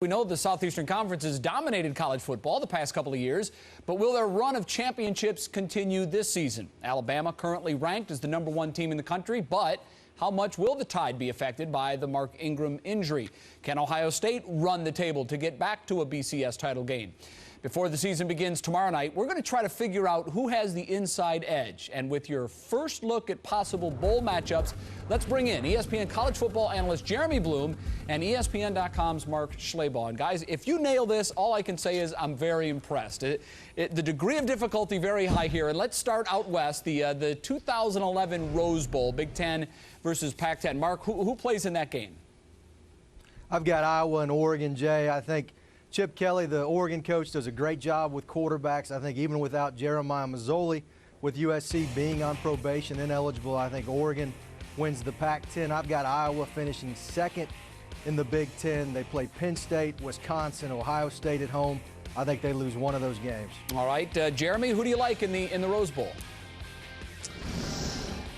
We know the Southeastern Conference has dominated college football the past couple of years, but will their run of championships continue this season? Alabama currently ranked as the #1 team in the country, but how much will the Tide be affected by the Mark Ingram injury? Can Ohio State run the table to get back to a BCS title game? Before the season begins tomorrow night, we're going to try to figure out who has the inside edge. And with your first look at possible bowl matchups, let's bring in ESPN college football analyst Jeremy Bloom and ESPN.com's Mark Schlabach. And guys, if you nail this, all I can say is I'm very impressed. The degree of difficulty very high here. And let's start out west, the 2011 Rose Bowl, Big Ten versus Pac-10. Mark, who plays in that game? I've got Iowa and Oregon, Jay. I think Chip Kelly, the Oregon coach, does a great job with quarterbacks. I think even without Jeremiah Masoli, with USC being on probation, ineligible, I think Oregon wins the Pac-10. I've got Iowa finishing second in the Big Ten. They play Penn State, Wisconsin, Ohio State at home. I think they lose one of those games. All right, Jeremy, who do you like in the Rose Bowl?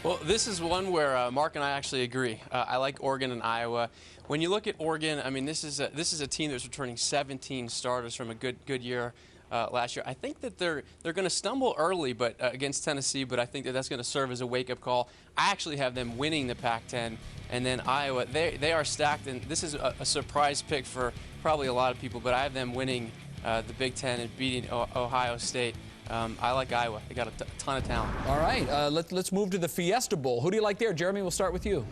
Well, this is one where Mark and I actually agree. I like Oregon and Iowa. When you look at Oregon, I mean, this is a team that's returning 17 starters from a good year last year. I think that they're going to stumble early, but against Tennessee. But I think that's going to serve as a wake-up call. I actually have them winning the Pac-10, and then Iowa. They are stacked, and this is a surprise pick for probably a lot of people. But I have them winning the Big Ten and beating Ohio State. I like Iowa. They got a ton of talent. All right, let's move to the Fiesta Bowl. Who do you like there? Jeremy, we'll start with you.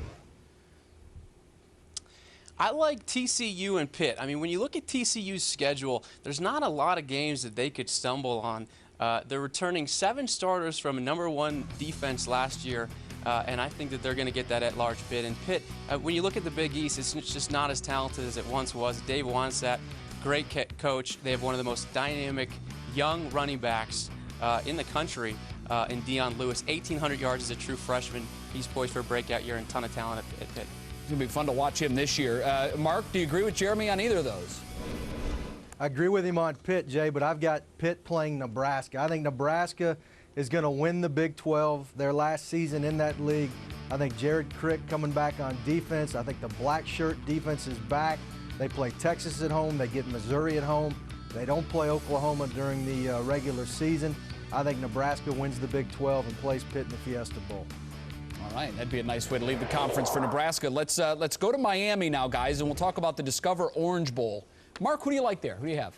I like TCU and Pitt. I mean, when you look at TCU's schedule, there's not a lot of games that they could stumble on. They're returning 7 starters from a #1 defense last year, and I think that they're going to get that at-large bid. And Pitt, when you look at the Big East, it's just not as talented as it once was. Dave Wannstedt, great coach. They have one of the most dynamic young running backs in the country in Dion Lewis. 1,800 yards as a true freshman. He's poised for a breakout year and a ton of talent at Pitt. It's going to be fun to watch him this year. Mark, do you agree with Jeremy on either of those? I agree with him on Pitt, Jay, but I've got Pitt playing Nebraska. I think Nebraska is going to win the Big 12, their last season in that league. I think Jared Crick coming back on defense. I think the black shirt defense is back. They play Texas at home. They get Missouri at home. They don't play Oklahoma during the regular season. I think Nebraska wins the Big 12 and plays Pitt in the Fiesta Bowl. All right, that'd be a nice way to leave the conference for Nebraska. Let's go to Miami now, guys, and we'll talk about the Discover Orange Bowl. Mark, who do you like there? Who do you have?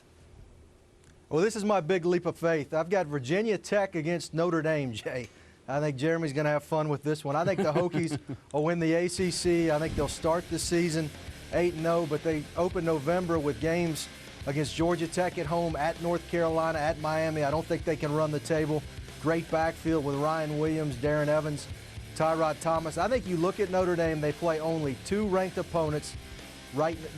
Well, this is my big leap of faith. I've got Virginia Tech against Notre Dame, Jay. I think Jeremy's going to have fun with this one. I think the Hokies will win the ACC. I think they'll start the season 8-0, but they open November with games against Georgia Tech at home, at North Carolina, at Miami. I don't think they can run the table. Great backfield with Ryan Williams, Darren Evans, Tyrod Thomas. I think you look at Notre Dame, they play only 2 ranked opponents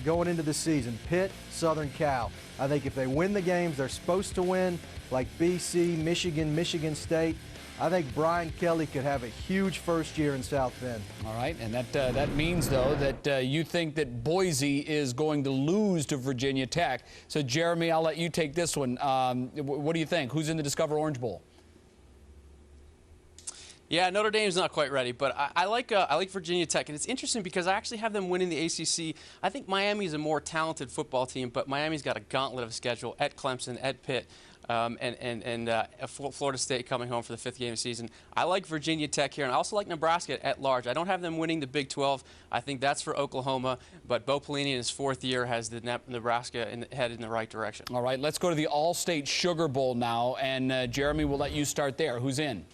going into the season, Pitt, Southern Cal. I think if they win the games they're supposed to win, like BC, Michigan, Michigan State, I think Brian Kelly could have a huge first year in South Bend. All right, and that means, though, that you think that Boise is going to lose to Virginia Tech. So, Jeremy, I'll let you take this one. What do you think? Who's in the Discover Orange Bowl? Yeah, Notre Dame's not quite ready, but I like Virginia Tech, and it's interesting because I actually have them winning the ACC. I think Miami's a more talented football team, but Miami's got a gauntlet of a schedule at Clemson, at Pitt, and Florida State coming home for the 5th game of the season. I like Virginia Tech here, and I also like Nebraska at large. I don't have them winning the Big 12. I think that's for Oklahoma, but Bo Pelini in his 4th year has the Nebraska headed in the right direction. All right, let's go to the All-State Sugar Bowl now, and Jeremy, we'll let you start there. Who's in?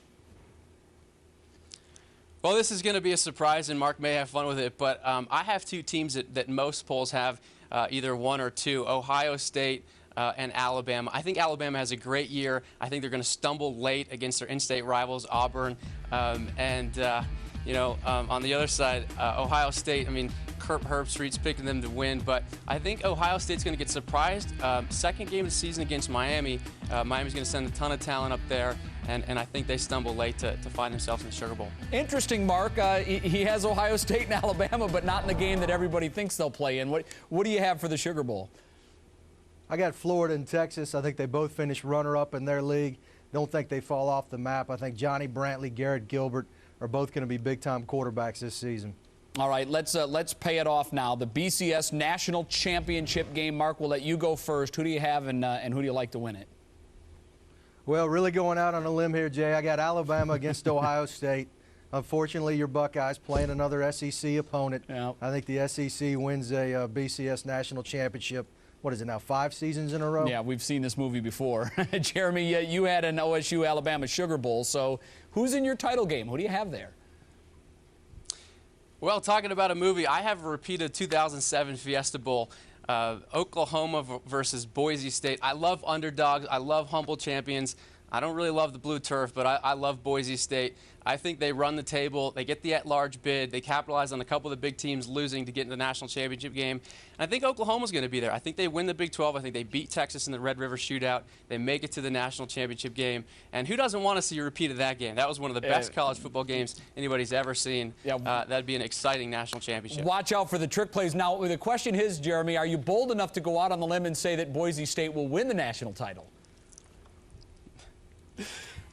Well, this is going to be a surprise, and Mark may have fun with it, but I have 2 teams that most polls have either 1 or 2, Ohio State and Alabama. I think Alabama has a great year. I think they're going to stumble late against their in-state rivals, Auburn. On the other side, Ohio State, I mean, Kurt Herbstreit's picking them to win, but I think Ohio State's going to get surprised. Second game of the season against Miami. Miami's going to send a ton of talent up there, and I think they stumble late to find themselves in the Sugar Bowl. Interesting, Mark. He has Ohio State and Alabama, but not in the game that everybody thinks they'll play in. What do you have for the Sugar Bowl? I got Florida and Texas. I think they both finish runner-up in their league. Don't think they fall off the map. I think Johnny Brantley, Garrett Gilbert are both going to be big-time quarterbacks this season. All right, let's pay it off now. The BCS National Championship game. Mark, we'll let you go first. Who do you have and who do you like to win it? Well, really going out on a limb here, Jay. I got Alabama against Ohio State. Unfortunately, your Buckeyes playing another SEC opponent. Yep. I think the SEC wins a BCS National Championship. What is it now, 5 seasons in a row? Yeah, we've seen this movie before. Jeremy, you had an OSU-Alabama Sugar Bowl, so who's in your title game? Who do you have there? Well, talking about a movie, I have a repeated 2007 Fiesta Bowl. Oklahoma versus Boise State. I love underdogs. I love humble champions. I don't really love the blue turf, but I love Boise State. I think they run the table. They get the at-large bid. They capitalize on a couple of the big teams losing to get in the national championship game. And I think Oklahoma's going to be there. I think they win the Big 12. I think they beat Texas in the Red River Shootout. They make it to the national championship game. And who doesn't want to see a repeat of that game? That was one of the best college football games anybody's ever seen. Yeah. That'd be an exciting national championship. Watch out for the trick plays. Now, the question is, Jeremy, are you bold enough to go out on the limb and say that Boise State will win the national title?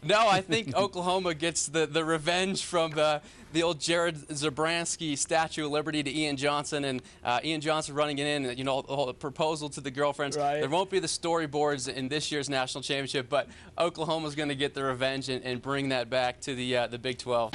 No, I think Oklahoma gets the revenge from the old Jared Zabransky Statue of Liberty to Ian Johnson, and Ian Johnson running it in, you know, the whole proposal to the girlfriends. Right. There won't be the storyboards in this year's national championship, but Oklahoma's going to get the revenge and bring that back to the Big 12.